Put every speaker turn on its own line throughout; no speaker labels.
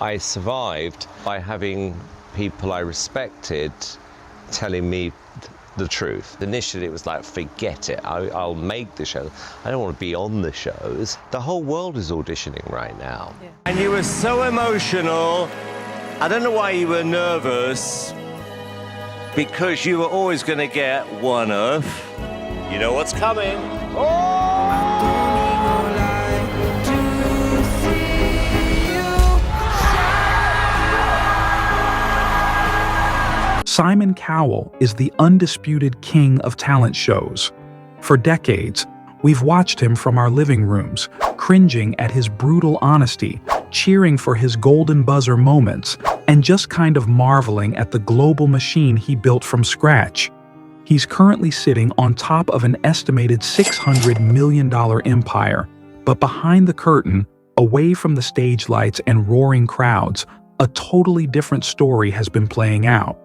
I survived by having people I respected telling me the truth. Initially it was like, forget it, I'll make the show. I don't want to be on the shows. The whole world is auditioning right now.
Yeah.
And you were so emotional. I don't know why you were nervous, because you were always going to get one of, you know what's coming.
Simon Cowell is the undisputed king of talent shows. For decades, we've watched him from our living rooms, cringing at his brutal honesty, cheering for his golden buzzer moments, and just kind of marveling at the global machine he built from scratch. He's currently sitting on top of an estimated $600 million empire, but behind the curtain, away from the stage lights and roaring crowds, a totally different story has been playing out.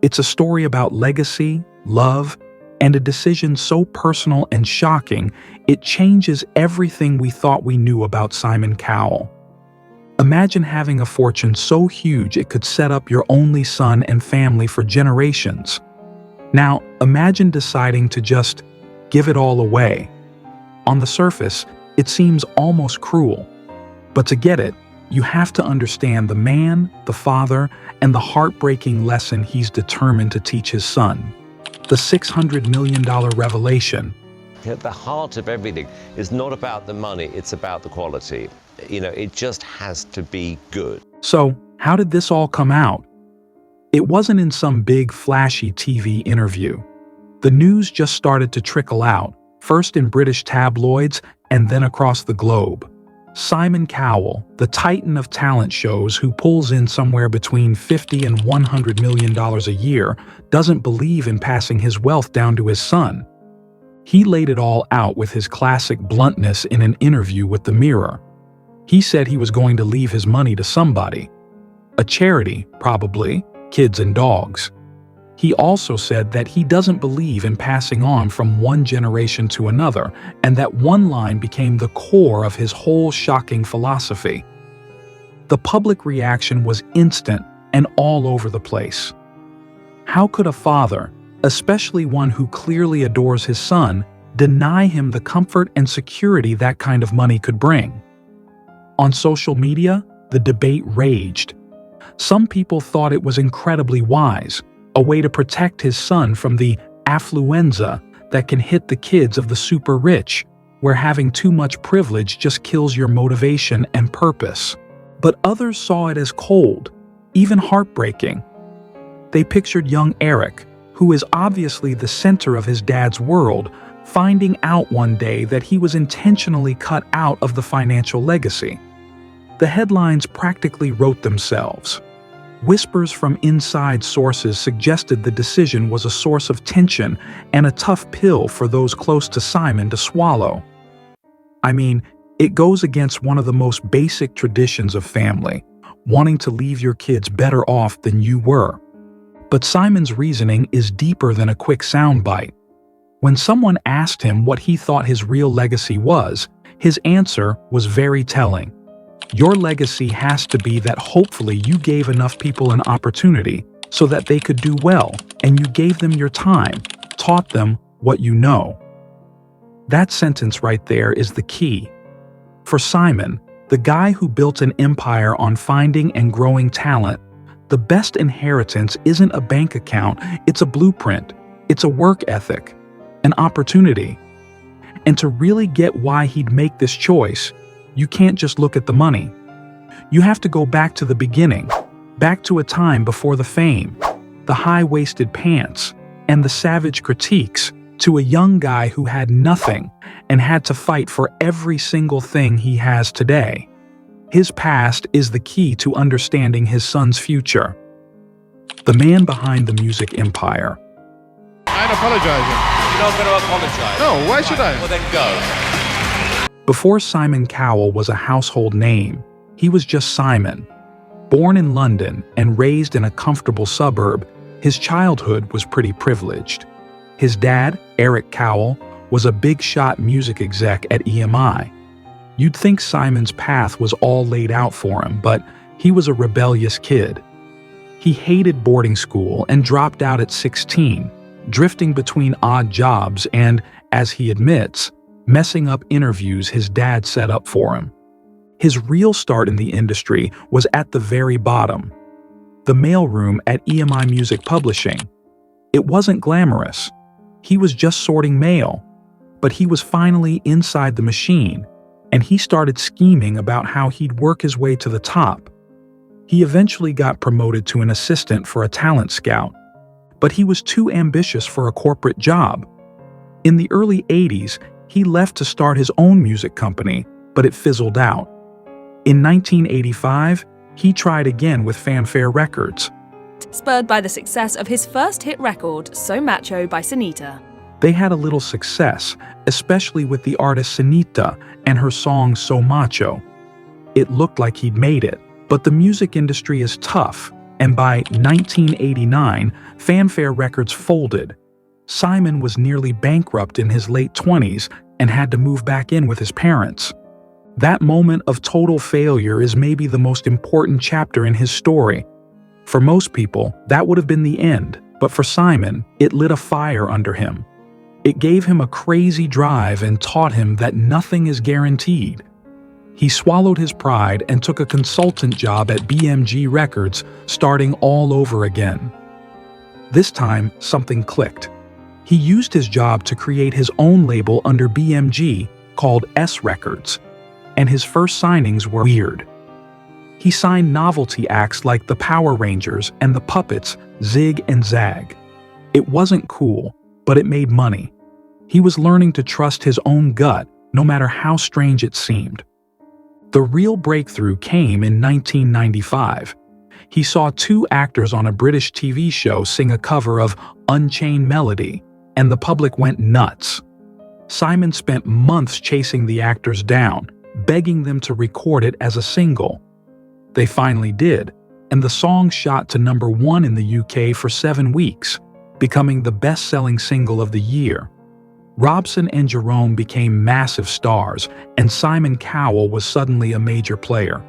It's a story about legacy, love, and a decision so personal and shocking, it changes everything we thought we knew about Simon Cowell. Imagine having a fortune so huge it could set up your only son and family for generations. Now, imagine deciding to just give it all away. On the surface, it seems almost cruel. But to get it, you have to understand the man, the father, and the heartbreaking lesson he's determined to teach his son. The $600 million revelation.
At the heart of everything is not about the money, it's about the quality. You know, it just has to be good.
So, how did this all come out? It wasn't in some big, flashy TV interview. The news just started to trickle out, first in British tabloids and then across the globe. Simon Cowell, the titan of talent shows who pulls in somewhere between $50 and $100 million a year, doesn't believe in passing his wealth down to his son. He laid it all out with his classic bluntness in an interview with The Mirror. He said he was going to leave his money to somebody. A charity, probably, kids and dogs. He also said that he doesn't believe in passing on from one generation to another, and that one line became the core of his whole shocking philosophy. The public reaction was instant and all over the place. How could a father, especially one who clearly adores his son, deny him the comfort and security that kind of money could bring? On social media, the debate raged. Some people thought it was incredibly wise, a way to protect his son from the affluenza that can hit the kids of the super rich, where having too much privilege just kills your motivation and purpose. But others saw it as cold, even heartbreaking. They pictured young Eric, who is obviously the center of his dad's world, finding out one day that he was intentionally cut out of the financial legacy. The headlines practically wrote themselves. Whispers from inside sources suggested the decision was a source of tension and a tough pill for those close to Simon to swallow. I mean, it goes against one of the most basic traditions of family, wanting to leave your kids better off than you were. But Simon's reasoning is deeper than a quick soundbite. When someone asked him what he thought his real legacy was, his answer was very telling. Your legacy has to be that hopefully you gave enough people an opportunity so that they could do well, and you gave them your time, taught them what you know. That sentence right there is the key. For Simon, the guy who built an empire on finding and growing talent, the best inheritance isn't a bank account, it's a blueprint, it's a work ethic, an opportunity. And to really get why he'd make this choice, you can't just look at the money. You have to go back to the beginning, back to a time before the fame, the high-waisted pants, and the savage critiques, to a young guy who had nothing and had to fight for every single thing he has today. His past is the key to understanding his son's future. The man behind the music empire.
I ain't apologizing.
You're not going to apologize.
No, why should I?
Well, then go.
Before Simon Cowell was a household name, he was just Simon. Born in London and raised in a comfortable suburb, his childhood was pretty privileged. His dad, Eric Cowell, was a big-shot music exec at EMI. You'd think Simon's path was all laid out for him, but He was a rebellious kid. He hated boarding school and dropped out at 16, drifting between odd jobs and, as he admits, messing up interviews his dad set up for him. His real start in the industry was at the very bottom, the mailroom at EMI Music Publishing. It wasn't glamorous. He was just sorting mail, but he was finally inside the machine, and he started scheming about how he'd work his way to the top. He eventually got promoted to an assistant for a talent scout, but he was too ambitious for a corporate job. In the early 80s, he left to start his own music company, but it fizzled out. In 1985, he tried again with Fanfare Records.
Spurred by the success of his first hit record, So Macho by Sanita.
They had a little success, especially with the artist Sanita and her song So Macho. It looked like he'd made it, but the music industry is tough, and by 1989, Fanfare Records folded. Simon was nearly bankrupt in his late 20s and had to move back in with his parents. That moment of total failure is maybe the most important chapter in his story. For most people, that would have been the end, but for Simon, it lit a fire under him. It gave him a crazy drive and taught him that nothing is guaranteed. He swallowed his pride and took a consultant job at BMG Records, starting all over again. This time, something clicked. He used his job to create his own label under BMG called S Records, and his first signings were weird. He signed novelty acts like the Power Rangers and the Puppets Zig and Zag. It wasn't cool, but it made money. He was learning to trust his own gut, no matter how strange it seemed. The real breakthrough came in 1995. He saw two actors on a British TV show sing a cover of Unchained Melody, and the public went nuts. Simon spent months chasing the actors down, begging them to record it as a single. They finally did, and the song shot to #1 in the UK for 7 weeks, becoming the best-selling single of the year. Robson and Jerome became massive stars, and Simon Cowell was suddenly a major player.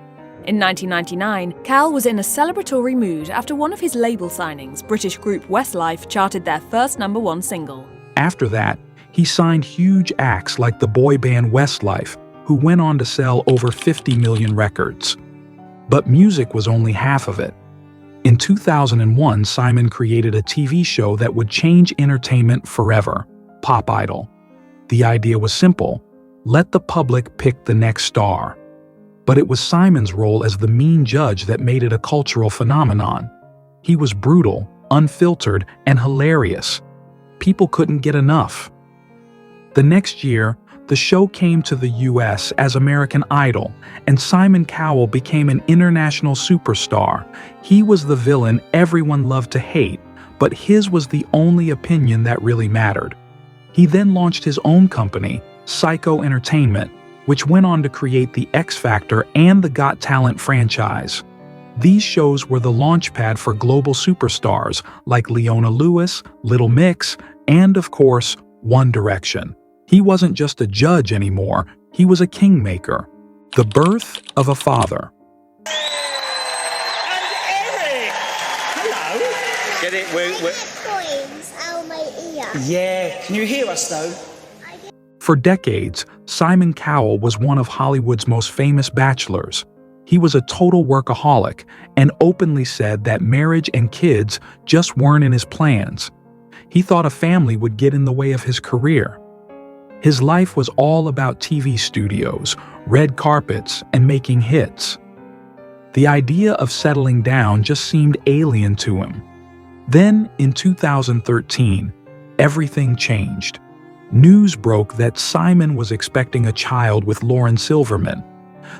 In 1999, Cowell was in a celebratory mood after one of his label signings, British group Westlife, charted their first #1 single.
After that, he signed huge acts like the boy band Westlife, who went on to sell over 50 million records. But music was only half of it. In 2001, Simon created a TV show that would change entertainment forever, Pop Idol. The idea was simple: let the public pick the next star. But it was Simon's role as the mean judge that made it a cultural phenomenon. He was brutal, unfiltered, and hilarious. People couldn't get enough. The next year, the show came to the US as American Idol, and Simon Cowell became an international superstar. He was the villain everyone loved to hate, but his was the only opinion that really mattered. He then launched his own company, Psycho Entertainment, which went on to create the X Factor and the Got Talent franchise. These shows were the launchpad for global superstars like Leona Lewis, Little Mix, and of course, One Direction. He wasn't just a judge anymore, he was a kingmaker. The birth of a father.
And Eric! Hello. Get it?
Coins out my ear.
Yeah, can you hear us though?
For decades, Simon Cowell was one of Hollywood's most famous bachelors. He was a total workaholic and openly said that marriage and kids just weren't in his plans. He thought a family would get in the way of his career. His life was all about TV studios, red carpets, and making hits. The idea of settling down just seemed alien to him. Then, in 2013, everything changed. News broke that Simon was expecting a child with Lauren Silverman.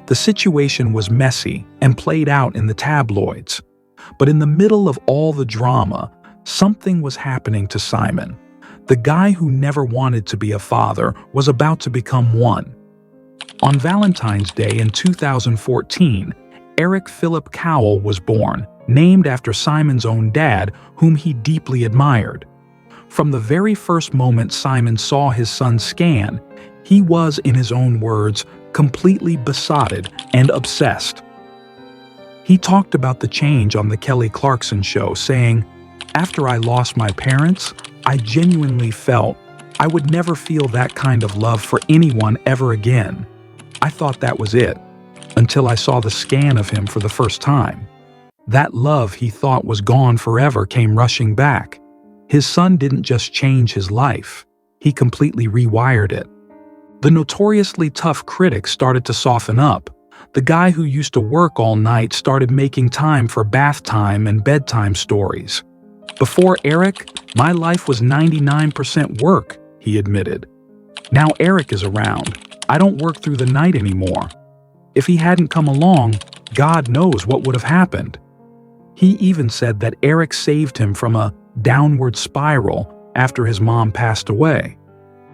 The situation was messy and played out in the tabloids. But in the middle of all the drama, something was happening to Simon. The guy who never wanted to be a father was about to become one. On Valentine's Day in 2014, Eric Philip Cowell was born, named after Simon's own dad, whom he deeply admired. From the very first moment Simon saw his son's scan, he was, in his own words, completely besotted and obsessed. He talked about the change on the Kelly Clarkson show, saying, "After I lost my parents, I genuinely felt I would never feel that kind of love for anyone ever again. I thought that was it, until I saw the scan of him for the first time. That love he thought was gone forever came rushing back. His son didn't just change his life, he completely rewired it." The notoriously tough critic started to soften up. The guy who used to work all night started making time for bath time and bedtime stories. "Before Eric, my life was 99% work," he admitted. "Now Eric is around, I don't work through the night anymore. If he hadn't come along, God knows what would have happened." He even said that Eric saved him from a downward spiral after his mom passed away.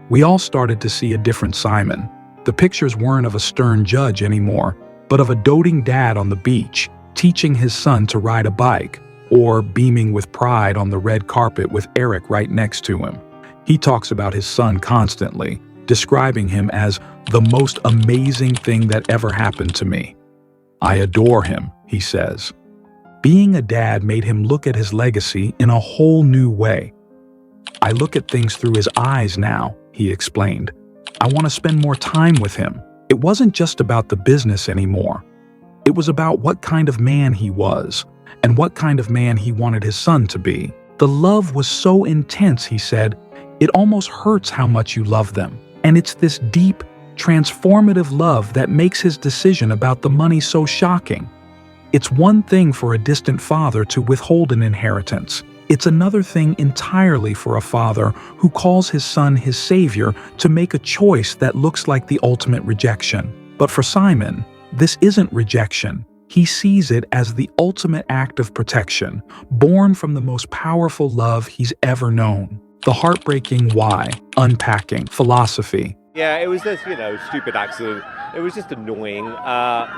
We all started to see a different Simon. The pictures weren't of a stern judge anymore, but of a doting dad on the beach, teaching his son to ride a bike, or beaming with pride on the red carpet with Eric right next to him. He talks about his son constantly, describing him as the most amazing thing that ever happened to me. "I adore him," he says. Being a dad made him look at his legacy in a whole new way. "I look at things through his eyes now," he explained. "I want to spend more time with him." It wasn't just about the business anymore. It was about what kind of man he was, and what kind of man he wanted his son to be. "The love was so intense," he said, "it almost hurts how much you love them. And it's this deep, transformative love that makes his decision about the money so shocking. It's one thing for a distant father to withhold an inheritance. It's another thing entirely for a father who calls his son his savior to make a choice that looks like the ultimate rejection. But for Simon, this isn't rejection. He sees it as the ultimate act of protection, born from the most powerful love he's ever known. The heartbreaking why, unpacking, philosophy.
Yeah, it was this, stupid accident. It was just annoying,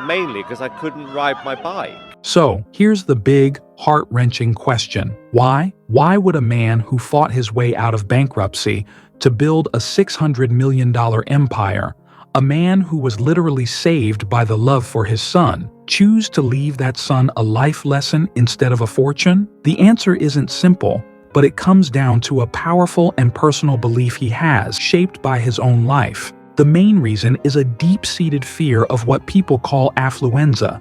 mainly because I couldn't ride my bike.
So, here's the big, heart-wrenching question. Why? Why would a man who fought his way out of bankruptcy to build a $600 million empire, a man who was literally saved by the love for his son, choose to leave that son a life lesson instead of a fortune? The answer isn't simple, but it comes down to a powerful and personal belief he has, shaped by his own life. The main reason is a deep-seated fear of what people call affluenza.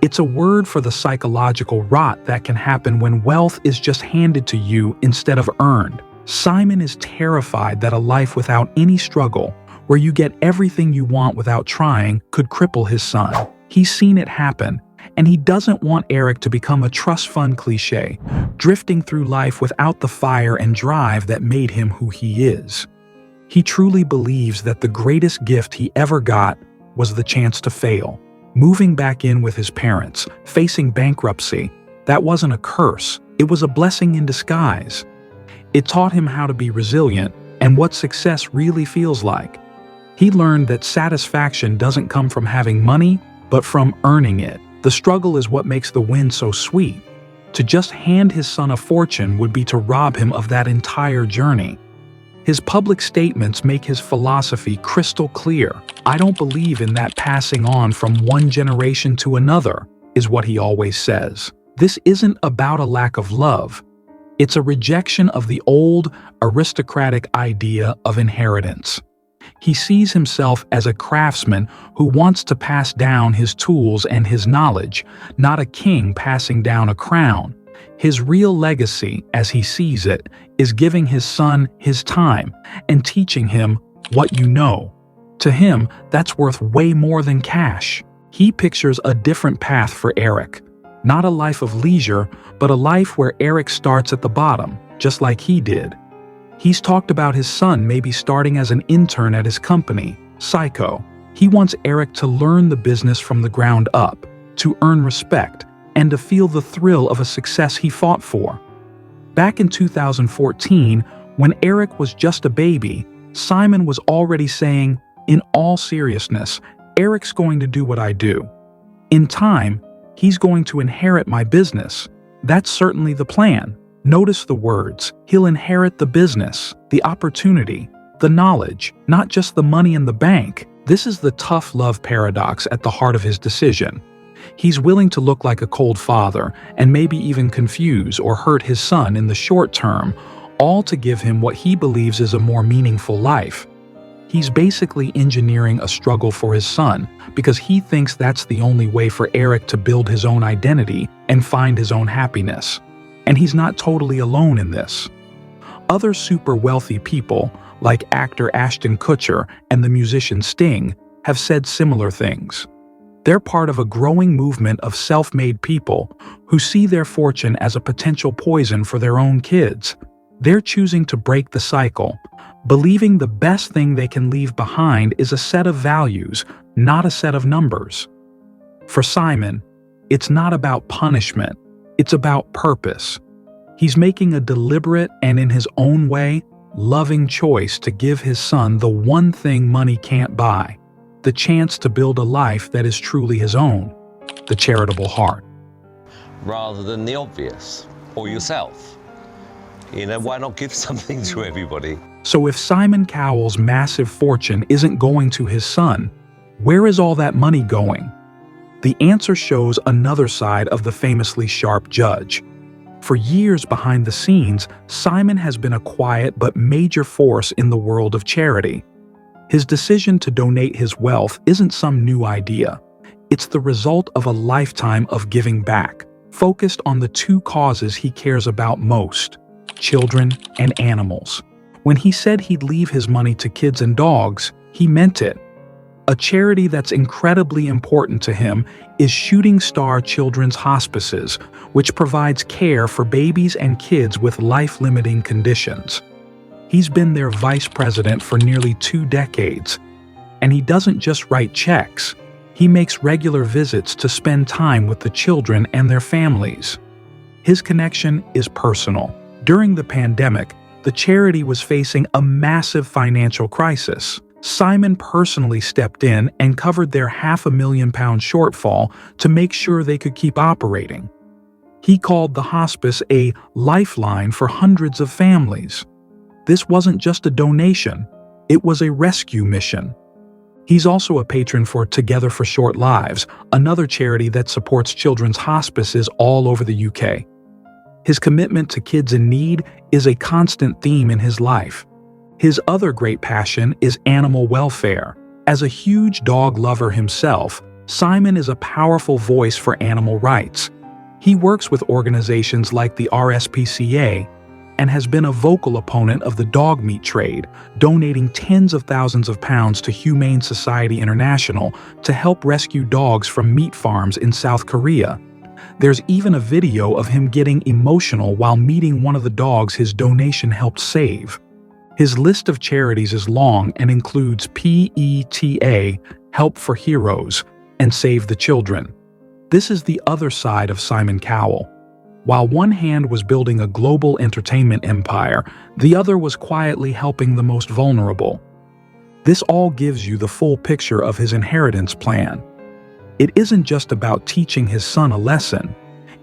It's a word for the psychological rot that can happen when wealth is just handed to you instead of earned. Simon is terrified that a life without any struggle, where you get everything you want without trying, could cripple his son. He's seen it happen, and he doesn't want Eric to become a trust fund cliché, drifting through life without the fire and drive that made him who he is. He truly believes that the greatest gift he ever got was the chance to fail. Moving back in with his parents, facing bankruptcy, that wasn't a curse, it was a blessing in disguise. It taught him how to be resilient and what success really feels like. He learned that satisfaction doesn't come from having money, but from earning it. The struggle is what makes the win so sweet. To just hand his son a fortune would be to rob him of that entire journey. His public statements make his philosophy crystal clear. "I don't believe in that passing on from one generation to another," is what he always says. This isn't about a lack of love. It's a rejection of the old, aristocratic idea of inheritance. He sees himself as a craftsman who wants to pass down his tools and his knowledge, not a king passing down a crown. His real legacy, as he sees it, is giving his son his time and teaching him what you know. To him, that's worth way more than cash. He pictures a different path for Eric. Not a life of leisure, but a life where Eric starts at the bottom, just like he did. He's talked about his son maybe starting as an intern at his company, Psycho. He wants Eric to learn the business from the ground up, to earn respect, and to feel the thrill of a success he fought for. Back in 2014, when Eric was just a baby, Simon was already saying, "In all seriousness, Eric's going to do what I do. In time, he's going to inherit my business. That's certainly the plan." Notice the words. He'll inherit the business, the opportunity, the knowledge, not just the money in the bank. This is the tough love paradox at the heart of his decision. He's willing to look like a cold father and maybe even confuse or hurt his son in the short term, all to give him what he believes is a more meaningful life. He's basically engineering a struggle for his son because he thinks that's the only way for Eric to build his own identity and find his own happiness. And he's not totally alone in this. Other super wealthy people, like actor Ashton Kutcher and the musician Sting, have said similar things. They're part of a growing movement of self-made people who see their fortune as a potential poison for their own kids. They're choosing to break the cycle, believing the best thing they can leave behind is a set of values, not a set of numbers. For Simon, it's not about punishment, it's about purpose. He's making a deliberate and, in his own way, loving choice to give his son the one thing money can't buy: the chance to build a life that is truly his own, the charitable heart.
Rather than the obvious, or yourself. You know, why not give something to everybody?
So if Simon Cowell's massive fortune isn't going to his son, where is all that money going? The answer shows another side of the famously sharp judge. For years behind the scenes, Simon has been a quiet but major force in the world of charity. His decision to donate his wealth isn't some new idea. It's the result of a lifetime of giving back, focused on the two causes he cares about most: children and animals. When he said he'd leave his money to kids and dogs, he meant it. A charity that's incredibly important to him is Shooting Star Children's Hospices, which provides care for babies and kids with life-limiting conditions. He's been their vice president for nearly 2 decades, and he doesn't just write checks. He makes regular visits to spend time with the children and their families. His connection is personal. During the pandemic, the charity was facing a massive financial crisis. Simon personally stepped in and covered their £500,000 shortfall to make sure they could keep operating. He called the hospice a lifeline for hundreds of families. This wasn't just a donation, it was a rescue mission. He's also a patron for Together for Short Lives, another charity that supports children's hospices all over the UK. His commitment to kids in need is a constant theme in his life. His other great passion is animal welfare. As a huge dog lover himself, Simon is a powerful voice for animal rights. He works with organizations like the RSPCA and has been a vocal opponent of the dog meat trade, donating tens of thousands of pounds to Humane Society International to help rescue dogs from meat farms in South Korea. There's even a video of him getting emotional while meeting one of the dogs his donation helped save. His list of charities is long and includes PETA, Help for Heroes, and Save the Children. This is the other side of Simon Cowell. While one hand was building a global entertainment empire, the other was quietly helping the most vulnerable. This all gives you the full picture of his inheritance plan. It isn't just about teaching his son a lesson.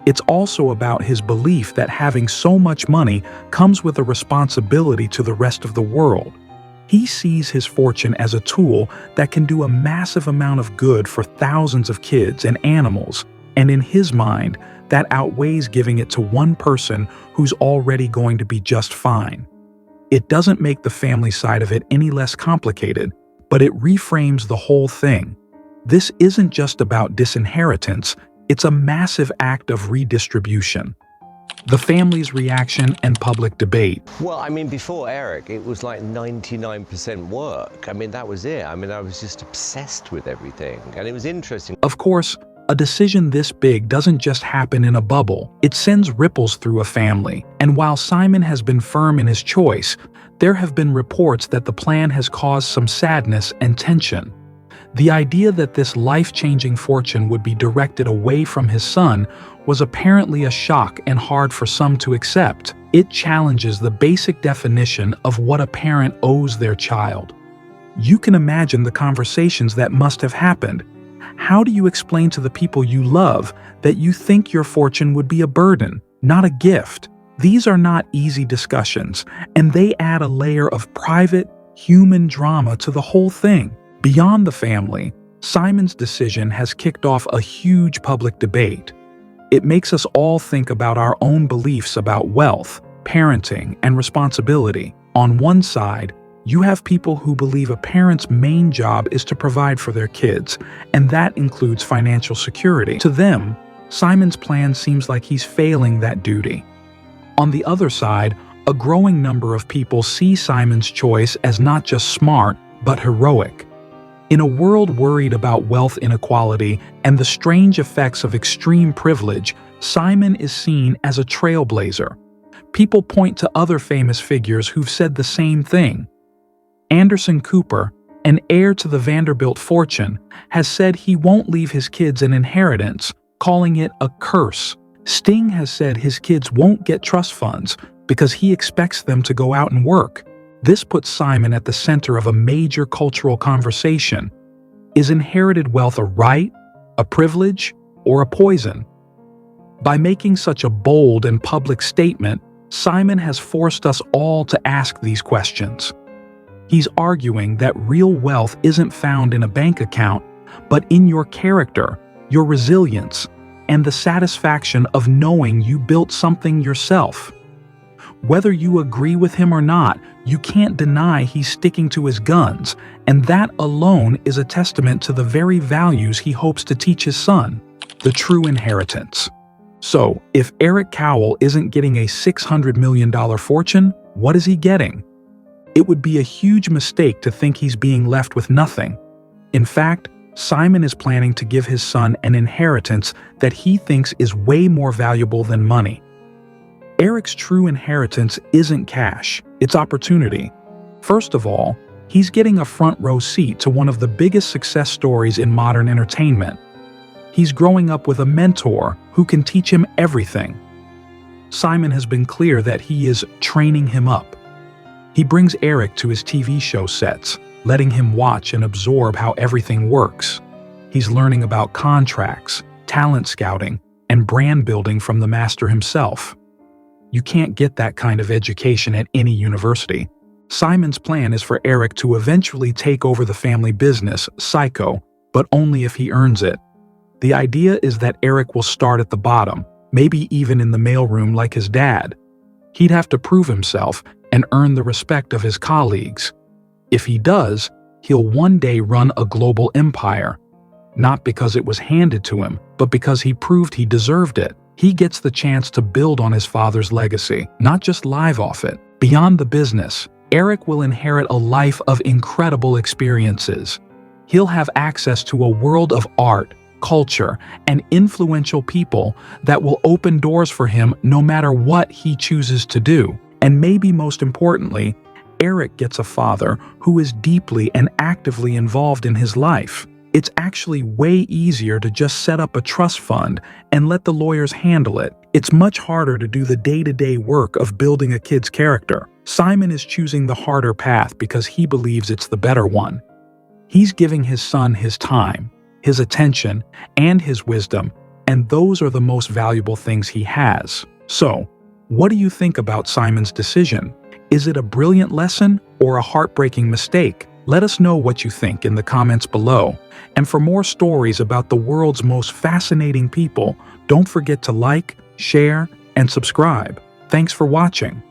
It's also about his belief that having so much money comes with a responsibility to the rest of the world. He sees his fortune as a tool that can do a massive amount of good for thousands of kids and animals, and in his mind, that outweighs giving it to one person who's already going to be just fine. It doesn't make the family side of it any less complicated, but it reframes the whole thing. This isn't just about disinheritance, it's a massive act of redistribution. The family's reaction and public debate.
Well, I mean, before Eric, it was like 99% work. I mean, that was it. I mean, I was just obsessed with everything, and it was interesting.
Of course, a decision this big doesn't just happen in a bubble. It sends ripples through a family. And while Simon has been firm in his choice, there have been reports that the plan has caused some sadness and tension. The idea that this life-changing fortune would be directed away from his son was apparently a shock and hard for some to accept. It challenges the basic definition of what a parent owes their child. You can imagine the conversations that must have happened. How do you explain to the people you love that you think your fortune would be a burden, not a gift? These are not easy discussions, and they add a layer of private, human drama to the whole thing. Beyond the family, Simon's decision has kicked off a huge public debate. It makes us all think about our own beliefs about wealth, parenting, and responsibility. On one side, you have people who believe a parent's main job is to provide for their kids, and that includes financial security. To them, Simon's plan seems like he's failing that duty. On the other side, a growing number of people see Simon's choice as not just smart, but heroic. In a world worried about wealth inequality and the strange effects of extreme privilege, Simon is seen as a trailblazer. People point to other famous figures who've said the same thing. Anderson Cooper, an heir to the Vanderbilt fortune, has said he won't leave his kids an inheritance, calling it a curse. Sting has said his kids won't get trust funds because he expects them to go out and work. This puts Simon at the center of a major cultural conversation. Is inherited wealth a right, a privilege, or a poison? By making such a bold and public statement, Simon has forced us all to ask these questions. He's arguing that real wealth isn't found in a bank account, but in your character, your resilience, and the satisfaction of knowing you built something yourself. Whether you agree with him or not, you can't deny he's sticking to his guns, and that alone is a testament to the very values he hopes to teach his son, the true inheritance. So, if Eric Cowell isn't getting a $600 million fortune, what is he getting? It would be a huge mistake to think he's being left with nothing. In fact, Simon is planning to give his son an inheritance that he thinks is way more valuable than money. Eric's true inheritance isn't cash, it's opportunity. First of all, he's getting a front row seat to one of the biggest success stories in modern entertainment. He's growing up with a mentor who can teach him everything. Simon has been clear that he is training him up. He brings Eric to his TV show sets, letting him watch and absorb how everything works. He's learning about contracts, talent scouting, and brand building from the master himself. You can't get that kind of education at any university. Simon's plan is for Eric to eventually take over the family business, Psycho, but only if he earns it. The idea is that Eric will start at the bottom, maybe even in the mailroom like his dad. He'd have to prove himself and earn the respect of his colleagues. If he does, he'll one day run a global empire. Not because it was handed to him, but because he proved he deserved it. He gets the chance to build on his father's legacy, not just live off it. Beyond the business, Eric will inherit a life of incredible experiences. He'll have access to a world of art, culture, and influential people that will open doors for him no matter what he chooses to do. And maybe most importantly, Eric gets a father who is deeply and actively involved in his life. It's actually way easier to just set up a trust fund and let the lawyers handle it. It's much harder to do the day-to-day work of building a kid's character. Simon is choosing the harder path because he believes it's the better one. He's giving his son his time, his attention, and his wisdom, and those are the most valuable things he has. So, what do you think about Simon's decision? Is it a brilliant lesson or a heartbreaking mistake? Let us know what you think in the comments below. And for more stories about the world's most fascinating people, don't forget to like, share, and subscribe. Thanks for watching.